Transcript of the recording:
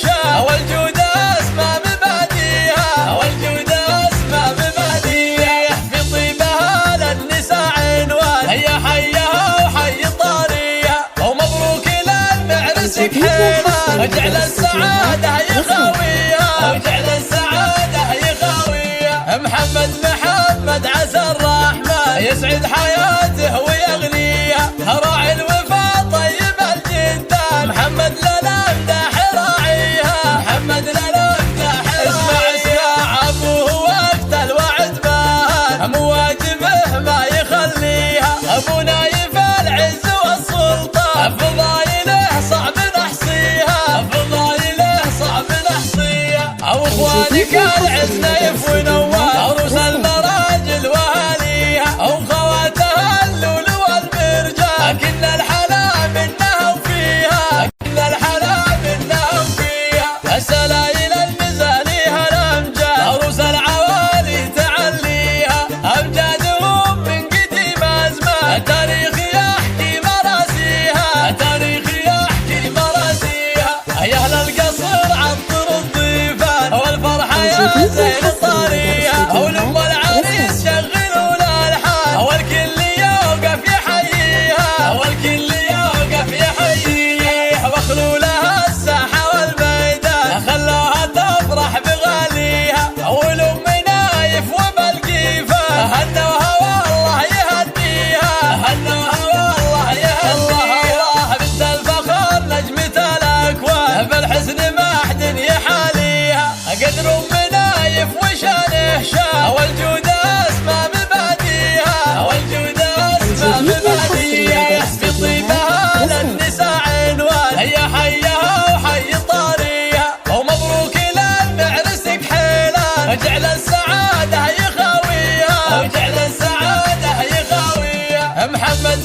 نهشة والجود اسمى مباديها والجود اسمى مباديها في طيبها للنساء عنوان هيا حيها وحي طاريها ومبروك للمعرسك حيلة وجعل السعادة يخاويها وجعل السعادة يخاويها محمد عسى الرحمن يسعد حياته ويغنيها راعي الوفا طيب الجدان محمد لنا امدح راعيها محمد لنا امدح اسمع ابوه وقت الوعد بان مو واجبه ما يخليها ابو نايف العز والسلطان فضايله صعب نحصيها فضايله صعب نحصيها او اخوانك العز نايف ونوال عروس المراجل واهاليها او خواتها اللول والمرجان كن الحلا منها وفيها كن الحلا منها وفيها السلايل المزاليها الامجاد عروس العوالي تعليها امجادهم من قديم ازمان التاريخ يحكي مراسيها التاريخ يحكي مراسيها يا اهل القصر عطر الضيفان والفرحه يا زين طاريها ولم العريس شغلوا الالحان والكل يوقف يحييها والكل يوقف يحييها واخلوا لها الساحه والميدان خلوها تفرح بغاليها ولم نايف وبالقيفه هنوها والله يهديها هنوها والله يهديها بنت الفخر نجمة الاكوان بالحسن ما حد يحاليها قدر نايف وشانه شان والجود اسمى مباديها والجود اسمى مباديها في طيبها للنساء عنوان هيا حيها وحي طاريها ومبروك للمعرسك حيلان وجعل السعادة يخاويها وجعل السعادة يخاويها محمد